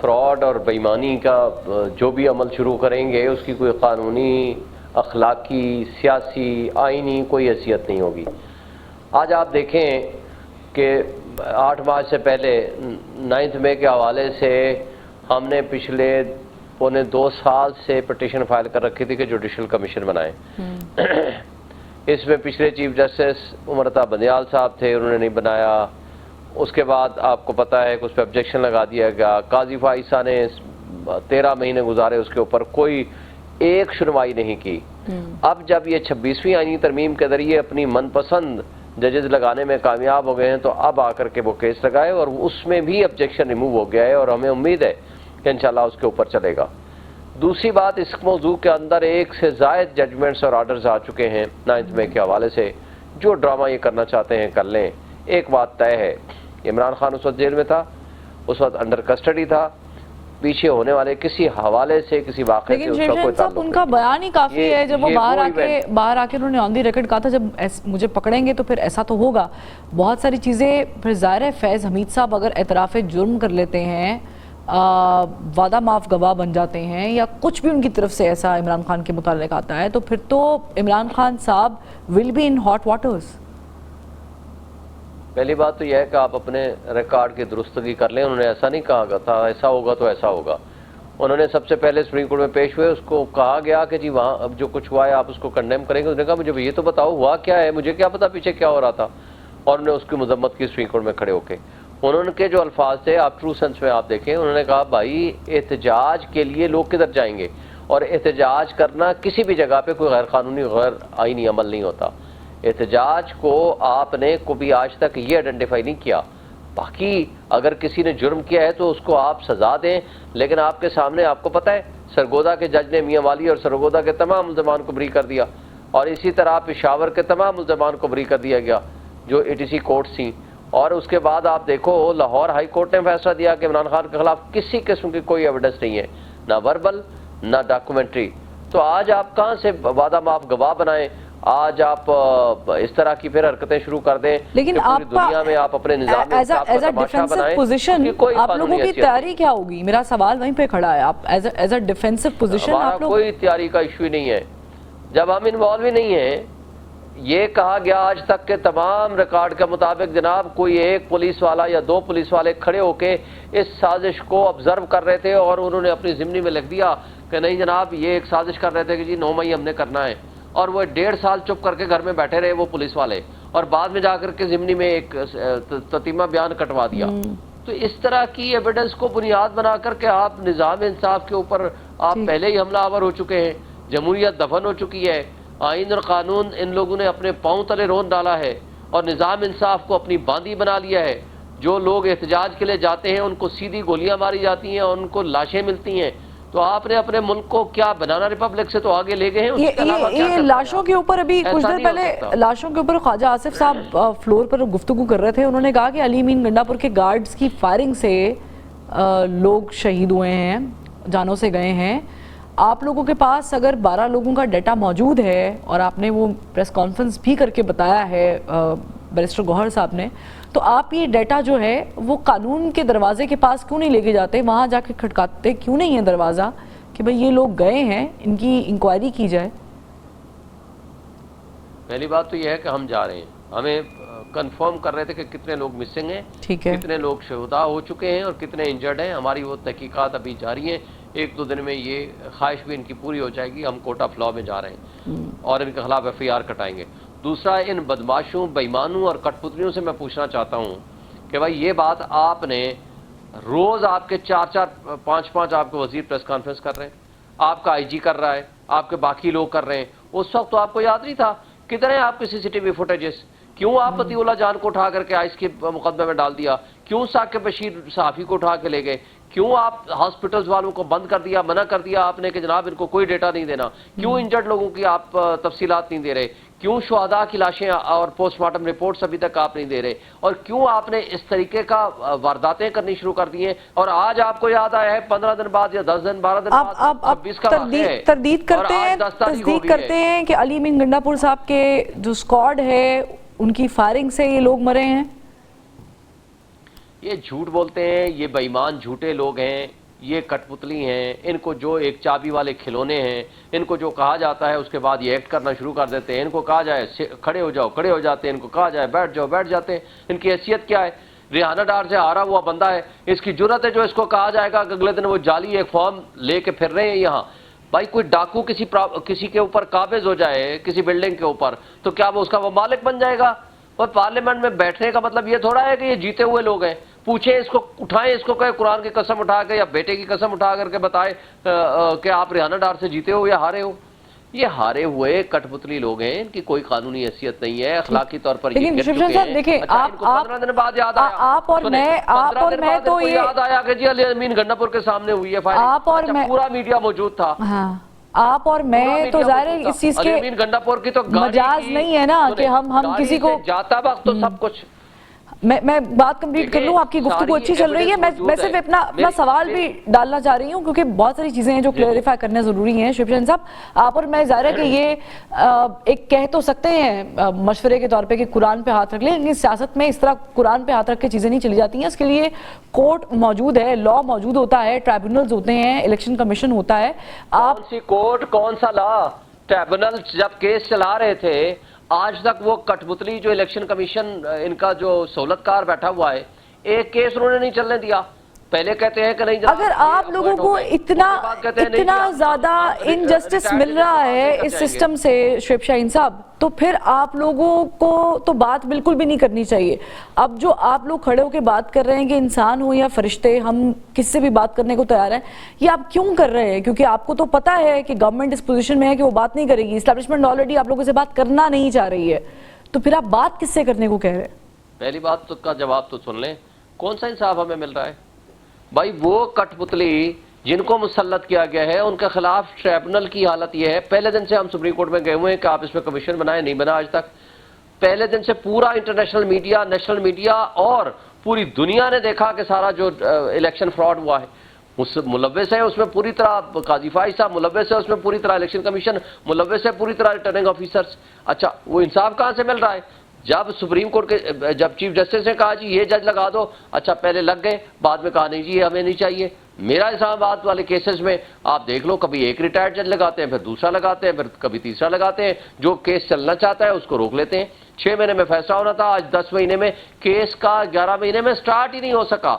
Fraud اور بےایمانی کا جو بھی عمل شروع کریں گے اس کی کوئی قانونی، اخلاقی، سیاسی، آئینی کوئی حیثیت نہیں ہوگی۔ آج آپ دیکھیں کہ 8 مارچ سے پہلے 9 مئی کے حوالے سے ہم نے پچھلے پونے 2 سال سے پٹیشن فائل کر رکھی تھی کہ جوڈیشل کمیشن بنائیں۔ اس میں پچھلے چیف جسٹس عمر بندیال صاحب تھے، انہوں نے نہیں بنایا۔ اس کے بعد آپ کو پتہ ہے کہ اس پہ آبجیکشن لگا دیا گیا۔ قاضی فائزہ نے 13 مہینے گزارے، اس کے اوپر کوئی ایک سنوائی نہیں کی۔ اب جب یہ 26ویں آئینی ترمیم کے ذریعے اپنی من پسند ججز لگانے میں کامیاب ہو گئے ہیں تو اب آ کر کے وہ کیس لگائے اور اس میں بھی آبجیکشن ریموو ہو گیا ہے اور ہمیں امید ہے کہ انشاءاللہ اس کے اوپر چلے گا۔ دوسری بات، اس موضوع کے اندر 1 سے زائد ججمنٹس اور آرڈرز آ چکے ہیں 9 مئی کے حوالے سے۔ جو ڈرامہ یہ کرنا چاہتے ہیں کر لیں۔ ایک بات طے ہے، عمران خان اس وقت جیل میں تھا، اس وقت انڈر کسٹڈی تھا، پیچھے ہونے والے کسی حوالے سے کسی واقعے سے اس کا کوئی تعلق نہیں۔ ان کا بیان ہی کافی ہے، جب وہ باہر آ کے انہوں نے آن دی ریکارڈ کہا تھا جب مجھے پکڑیں گے تو پھر ایسا تو ہوگا۔ بہت ساری چیزیں پھر ظاہر ہے فیض حمید صاحب اگر اعتراف جرم کر لیتے ہیں، وعدہ معاف گواہ بن جاتے ہیں یا کچھ بھی ان کی طرف سے ایسا عمران خان کے متعلق آتا ہے تو پھر تو عمران خان صاحب will be in hot waters. پہلی بات تو یہ ہے کہ آپ اپنے ریکارڈ کی درستگی کر لیں۔ انہوں نے ایسا نہیں کہا تھا ایسا ہوگا تو ایسا ہوگا۔ انہوں نے سب سے پہلے سپریم کورٹ میں پیش ہوئے، اس کو کہا گیا کہ جی وہاں اب جو کچھ ہوا ہے آپ اس کو کنڈیم کریں گے۔ انہوں نے کہا مجھے یہ تو بتاؤ ہوا کیا ہے، مجھے کیا پتا پیچھے کیا ہو رہا تھا، اور انہوں نے اس کی مذمت کی سپریم کورٹ میں کھڑے ہو کے۔ انہوں کے جو الفاظ تھے آپ ٹرو سینس میں آپ دیکھیں، انہوں نے کہا بھائی احتجاج کے لیے لوگ کدھر جائیں گے، اور احتجاج کرنا کسی بھی جگہ پہ کوئی غیر قانونی غیر آئینی عمل نہیں ہوتا۔ احتجاج کو آپ نے کبھی آج تک یہ آئیڈینٹیفائی نہیں کیا۔ باقی اگر کسی نے جرم کیا ہے تو اس کو آپ سزا دیں، لیکن آپ کے سامنے آپ کو پتہ ہے سرگودا کے جج نے میاں والی اور سرگودا کے تمام ملزمان کو بری کر دیا، اور اسی طرح پشاور کے تمام ملزمان کو بری کر دیا گیا جو ATC کورٹ تھیں۔ اور اس کے بعد آپ دیکھو لاہور ہائی کورٹ نے فیصلہ دیا کہ عمران خان کے خلاف کسی قسم کی کوئی ایویڈنس نہیں ہے، نہ وربل نہ ڈاکومنٹری۔ تو آج آپ کہاں سے وعدہ معاف گواہ بنائیں؟ آج آپ اس طرح کی پھر حرکتیں شروع کر دیں لیکن پوری دنیا میں آپ اپنے نظام انصاف کا تماشا بنائیں۔ آپ لوگوں کی تیاری کیا ہوگی؟ میرا سوال وہیں پہ کھڑا ہے۔ آپ ایز اے ڈیفینسو پوزیشن ہمارا کوئی تیاری کا ایشو ہی نہیں ہے، جب ہم انوالو ہی نہیں ہیں۔ یہ کہا گیا آج تک کہ تمام ریکارڈ کے مطابق جناب کوئی ایک پولیس والا یا 2 پولیس والے کھڑے ہو کے اس سازش کو آبزرو کر رہے تھے، اور انہوں نے اپنی ضمنی میں لکھ دیا کہ نہیں جناب یہ ایک سازش کر رہے تھے کہ جی 9 مئی ہم نے کرنا ہے، اور وہ 1.5 سال چپ کر کے گھر میں بیٹھے رہے وہ پولیس والے، اور بعد میں جا کر کے ضمنی میں ایک تتیمہ بیان کٹوا دیا۔ تو اس طرح کی ایویڈنس کو بنیاد بنا کر کے آپ نظام انصاف کے اوپر آپ پہلے ہی حملہ آور ہو چکے ہیں، جمہوریت دفن ہو چکی ہے، آئین اور قانون ان لوگوں نے اپنے پاؤں تلے رون ڈالا ہے، اور نظام انصاف کو اپنی باندی بنا لیا ہے۔ جو لوگ احتجاج کے لیے جاتے ہیں ان کو سیدھی گولیاں ماری جاتی ہیں اور ان کو لاشیں ملتی ہیں۔ تو آپ نے اپنے ملک کو کیا بنانا ریپبلک سے تو آگے لے گئے ہیں؟ یہ لاشوں کے اوپر ابھی کچھ دیر پہلے لاشوں کے اوپر خواجہ آصف صاحب فلور پر گفتگو کر رہے تھے، انہوں نے کہا کہ علی امین گنڈا پور کے گارڈز کی فائرنگ سے لوگ شہید ہوئے ہیں، جانوں سے گئے ہیں۔ آپ لوگوں کے پاس اگر 12 لوگوں کا ڈیٹا موجود ہے اور آپ نے وہ پریس کانفرنس بھی کر کے بتایا ہے بیرسٹر گوہر صاحب نے، تو آپ یہ ڈیٹا جو ہے وہ قانون کے دروازے کے پاس کیوں نہیں لے کے جاتے، وہاں جا کے کھٹکاتے کیوں نہیں ہے دروازہ کہ بھئی یہ لوگ گئے ہیں، ان کی انکوائری کی جائے؟ پہلی بات تو یہ ہے کہ ہم جا رہے ہیں، ہمیں کنفرم کر رہے تھے کہ کتنے لوگ مسنگ ہیں، کتنے لوگ شہدا ہو چکے ہیں اور کتنے انجرڈ ہیں۔ ہماری وہ تحقیقات ابھی جاری ہیں، 1-2 دن میں یہ خواہش بھی ان کی پوری ہو جائے گی۔ ہم کوٹا فلاح میں جا رہے ہیں اور ان کے خلاف FIR کٹائیں گے۔ دوسرا، ان بدماشوں، بےایمانوں اور کٹ پتلیوں سے میں پوچھنا چاہتا ہوں کہ بھائی یہ بات آپ نے روز آپ کے 4-4 5-5 آپ کے وزیر پریس کانفرنس کر رہے ہیں، آپ کا IG کر رہا ہے، آپ کے باقی لوگ کر رہے ہیں، اس وقت تو آپ کو یاد نہیں تھا؟ کدھر ہیں آپ کے CCTV فوٹیجز؟ کیوں آپ مطیع اللہ جان کو اٹھا کر کے آئس کے مقدمے میں ڈال دیا؟ کیوں ثاقب بشیر صحافی کو اٹھا کے لے گئے؟ کیوں آپ ہاسپٹلز والوں کو بند کر دیا، منع کر دیا آپ نے کہ جناب ان کو کوئی ڈیٹا نہیں دینا؟ کیوں انجرڈ لوگوں کی آپ تفصیلات نہیں دے رہے؟ کیوں شہداء کی لاشیں اور پوسٹ مارٹم رپورٹس ابھی تک آپ نہیں دے رہے؟ اور کیوں آپ نے اس طریقے کا وارداتیں کرنی شروع کر دی ہیں؟ اور آج آپ کو یاد آیا ہے 15 دن بعد یا 10 دن 12 دن بعد آپ تردید کرتے ہیں کہ علی امین گنڈا پور صاحب کے جو اسکواڈ ہے ان کی فائرنگ سے یہ لوگ مرے ہیں؟ یہ جھوٹ بولتے ہیں، یہ بے ایمان جھوٹے لوگ ہیں۔ یہ کٹ پتلی ہیں، ان کو جو ایک چابی والے کھلونے ہیں، ان کو جو کہا جاتا ہے اس کے بعد یہ ایکٹ کرنا شروع کر دیتے ہیں. ان کو کہا جائے کھڑے ہو جاؤ کھڑے ہو جاتے ہیں، ان کو کہا جائے بیٹھ جاؤ بیٹھ جاتے ہیں. ان کی حیثیت کیا ہے؟ ریحانہ ڈار سے ہارا ہوا بندہ ہے، اس کی جرت ہے جو اس کو کہا جائے گا کہ اگلے دن وہ جعلی ایک فارم لے کے پھر رہے ہیں یہاں. بھائی کوئی ڈاکو کسی کے اوپر قابض ہو جائے کسی بلڈنگ کے اوپر تو کیا وہ اس کا وہ مالک بن جائے گا؟ اور پارلیمنٹ میں بیٹھنے کا مطلب یہ تھوڑا ہے کہ یہ جیتے ہوئے لوگ ہیں. پوچھیں اس کو، اٹھائیں اس کو، کہ قرآن کی قسم اٹھا کے یا بیٹے کی قسم اٹھا کر کے بتائے کہ آپ ریحانہ ڈار سے جیتے ہو یا ہارے ہو. یہ ہارے ہوئے کٹ پتلی لوگ ہیں، ان کی کوئی قانونی حیثیت نہیں ہے، اخلاقی طور پر یہ گر چکے ہیں. دیکھیں آپ 15 دن بعد یاد آیا، آپ اور میں تو یہ یاد آیا کہ جی علی امین گنڈا پور کے سامنے ہوئی ہے فائرنگ. آپ اور میں پورا میڈیا موجود تھا. ہاں آپ اور میں تو ظاہر ہے اس چیز کے گنڈا پور کی تو مجاز نہیں ہے نا کہ ہم کسی کو جاتا وقت تو سب کچھ. میں بات کمپلیٹ کر لوں، آپ کی گفتگو اچھی چل رہی ہے. میں صرف اپنا سوال بھی ڈالنا چاہ رہی ہوں کیونکہ بہت ساری چیزیں ہیں جو کلیریفائی کرنے ضروری ہیں. شیب شاہین صاحب، آپ اور میں ظاہر ہے کہ یہ ایک کہہ تو سکتے ہیں مشورے کے طور پہ کہ قرآن پہ ہاتھ رکھ لیں، لیکن سیاست میں اس طرح قرآن پہ ہاتھ رکھ کے چیزیں نہیں چلی جاتی ہیں. اس کے لیے کورٹ موجود ہے، لا موجود ہوتا ہے، ٹرائبونلز ہوتے ہیں، الیکشن کمیشن ہوتا ہے. کون سی کورٹ، کون سا لا؟ ٹرائبونل جب کیس چلا رہے تھے آج تک وہ کٹ پتلی جو الیکشن کمیشن ان کا جو سہولت کار بیٹھا ہوا ہے، ایک کیس انہوں نے نہیں چلنے دیا. پہلے کہتے ہیں کہ نہیں. اگر آپ لوگوں کو اتنا زیادہ انجسٹس مل رہا ہے اس سسٹم سے شیب شاہین صاحب، تو پھر آپ لوگوں کو تو بات بالکل بھی نہیں کرنی چاہیے. اب جو آپ لوگ کھڑے ہو کے بات کر رہے ہیں کہ انسان ہو یا فرشتے، ہم کس سے بھی بات کرنے کو تیار ہیں، یہ آپ کیوں کر رہے ہیں؟ کیونکہ آپ کو تو پتا ہے کہ گورنمنٹ اس پوزیشن میں ہے کہ وہ بات نہیں کرے گی، اسٹیبلشمنٹ آلریڈی آپ لوگوں سے بات کرنا نہیں چاہ رہی ہے، تو پھر آپ بات کس سے کرنے کو کہہ رہے ہیں؟ پہلی بات کا جواب تو سن لیں، کون سا انصاف ہمیں مل رہا ہے؟ بھائی وہ کٹ پتلی جن کو مسلط کیا گیا ہے ان کے خلاف ٹریبونل کی حالت یہ ہے. پہلے دن سے ہم سپریم کورٹ میں گئے ہوئے ہیں کہ آپ اس میں کمیشن بنائیں، نہیں بنا آج تک. پہلے دن سے پورا انٹرنیشنل میڈیا، نیشنل میڈیا اور پوری دنیا نے دیکھا کہ سارا جو الیکشن فراڈ ہوا ہے ملوث ہے اس میں پوری طرح قاضی فائز صاحب، ملوث ہے اس میں پوری طرح الیکشن کمیشن، ملوث ہے پوری طرح ریٹرننگ آفیسرز. اچھا وہ انصاف کہاں سے مل رہا ہے؟ جب سپریم کورٹ کے جب چیف جسٹس نے کہا جی یہ جج لگا دو، اچھا پہلے لگ گئے، بعد میں کہا نہیں جی یہ ہمیں نہیں چاہیے. میرا اسلام آباد والے کیسز میں آپ دیکھ لو، کبھی ایک ریٹائرڈ جج لگاتے ہیں، پھر دوسرا لگاتے ہیں، پھر کبھی تیسرا لگاتے ہیں. جو کیس چلنا چاہتا ہے اس کو روک لیتے ہیں. 6 مہینے میں فیصلہ ہونا تھا، آج 10 مہینے میں کیس کا 11 مہینے میں سٹارٹ ہی نہیں ہو سکا.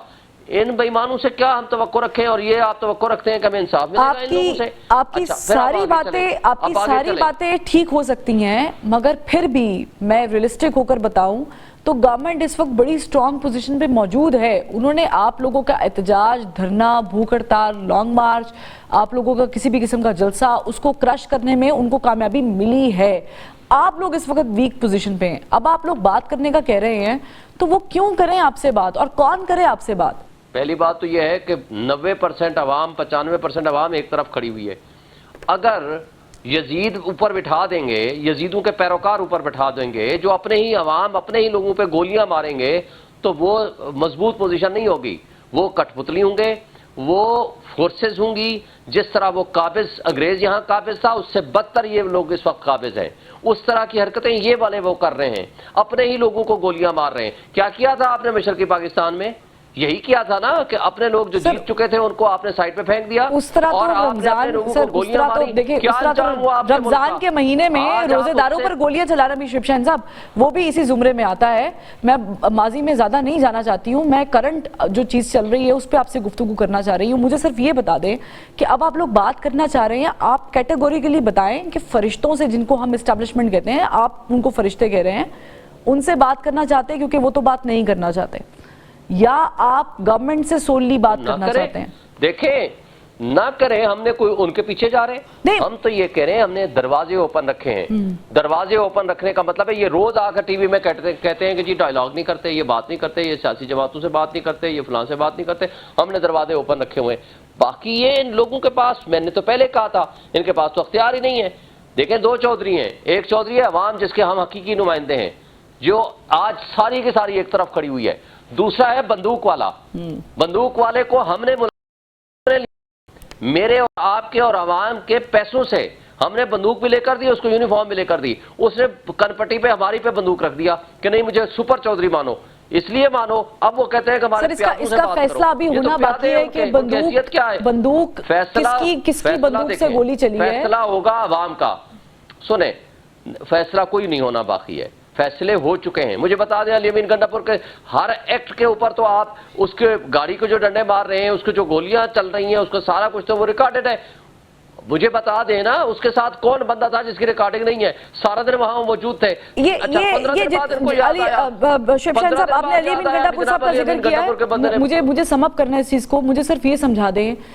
ان بےایمانوں سے کیا ہم توقع رکھیں؟ اور یہ آپ توقع رکھتے ہیں کہ ہمیں انصاف ملے گا ان لوگوں سے؟ آپ کی ساری باتیں ٹھیک ہو سکتی ہیں، مگر پھر بھی میں ریئلسٹک ہو کر بتاؤں تو گورنمنٹ اس وقت بڑی سٹرونگ پوزیشن پہ موجود ہے. انہوں نے آپ لوگوں کا احتجاج، دھرنا، بھوک ہڑتال، لانگ مارچ، آپ لوگوں کا کسی بھی قسم کا جلسہ، اس کو کرش کرنے میں ان کو کامیابی ملی ہے. آپ لوگ اس وقت ویک پوزیشن پہ ہیں. اب آپ لوگ بات کرنے کا کہہ رہے ہیں تو وہ کیوں کریں آپ سے بات، اور کون کرے آپ سے بات؟ پہلی بات تو یہ ہے کہ 90% عوام، 95% عوام ایک طرف کھڑی ہوئی ہے. اگر یزید اوپر بٹھا دیں گے، یزیدوں کے پیروکار اوپر بٹھا دیں گے جو اپنے ہی عوام، اپنے ہی لوگوں پہ گولیاں ماریں گے، تو وہ مضبوط پوزیشن نہیں ہوگی. وہ کٹ پتلی ہوں گے، وہ فورسز ہوں گی. جس طرح وہ قابض انگریز یہاں قابض تھا، اس سے بدتر یہ لوگ اس وقت قابض ہیں. اس طرح کی حرکتیں یہ والے وہ کر رہے ہیں، اپنے ہی لوگوں کو گولیاں مار رہے ہیں. کیا کیا تھا آپ نے مشرقی پاکستان میں؟ یہی کیا تھا نا کہ اپنے لوگ جو جیت چکے تھے ان کو آپ نے سائٹ پہ پھینک دیا. اس طرح تو رمضان کے مہینے میں روزے داروں پر گولیاں چلانا بھی شیب شاہین صاحب وہ بھی اسی زمرے میں آتا ہے. میں ماضی میں زیادہ نہیں جانا چاہتی ہوں، میں کرنٹ جو چیز چل رہی ہے اس پہ آپ سے گفتگو کرنا چاہ رہی ہوں. مجھے صرف یہ بتا دیں کہ اب آپ لوگ بات کرنا چاہ رہے ہیں، آپ کیٹیگوریکلی بتائیں کہ فرشتوں سے، جن کو ہم اسٹیبلشمنٹ کہتے ہیں، آپ ان کو فرشتے کہہ رہے ہیں، ان سے بات کرنا چاہتے ہیں کیونکہ وہ تو بات نہیں کرنا چاہتے، یا آپ گورنمنٹ سے سوللی بات کرنا چاہتے ہیں؟ دیکھیں نہ کریں، ہم نے کوئی ان کے پیچھے جا رہے ہیں؟ ہم تو یہ کہہ رہے ہیں ہم نے دروازے اوپن رکھے ہیں. دروازے اوپن رکھنے کا مطلب ہے یہ روز آ کر ٹی وی میں کہتے ہیں کہ جی ڈائیلاگ نہیں کرتے، یہ بات نہیں کرتے، یہ سیاسی جماعتوں سے بات نہیں کرتے، یہ فلاں سے بات نہیں کرتے. ہم نے دروازے اوپن رکھے ہوئے ہیں. باقی یہ ان لوگوں کے پاس، میں نے تو پہلے کہا تھا، ان کے پاس تو اختیار ہی نہیں ہے. دیکھیں 2 چودھری ہیں. ایک چودھری ہے عوام جس کے ہم حقیقی نمائندے ہیں، جو آج ساری کی ساری ایک طرف کھڑی ہوئی ہے. دوسرا ہے بندوق والا. بندوق والے کو ہم نے میرے اور آپ کے اور عوام کے پیسوں سے ہم نے بندوق بھی لے کر دی، اس کو یونیفارم بھی لے کر دی. اس نے کن پٹی پہ ہماری پہ بندوق رکھ دیا کہ نہیں مجھے سپر چودھری مانو. اس لیے مانو. اب وہ کہتے ہیں کہ ہمارے سر اس کا فیصلہ ابھی ہونا باقی ہے کہ بندوق کس کی بندوق سے گولی چلی ہے. فیصلہ ہوگا عوام کا. سنیں, فیصلہ کوئی نہیں ہونا باقی ہے, فیصلے ہو چکے ہیں. مجھے بتا دیں علی امین گنڈا پور کے ہر ایکٹ کے اوپر تو آپ اس کے گاڑی کو جو ڈنڈے مار رہے ہیں, اس کو جو گولیاں چل رہی ہیں, اس کو سارا کچھ تو وہ ریکارڈڈ ہے. مجھے بتا دیں نا اس کے ساتھ کون بندہ تھا جس کی ریکارڈنگ نہیں ہے. سارا دن وہاں موجود تھے. مجھے سم اپ کرنا ہے اس چیز کو. مجھے صرف یہ سمجھا دیں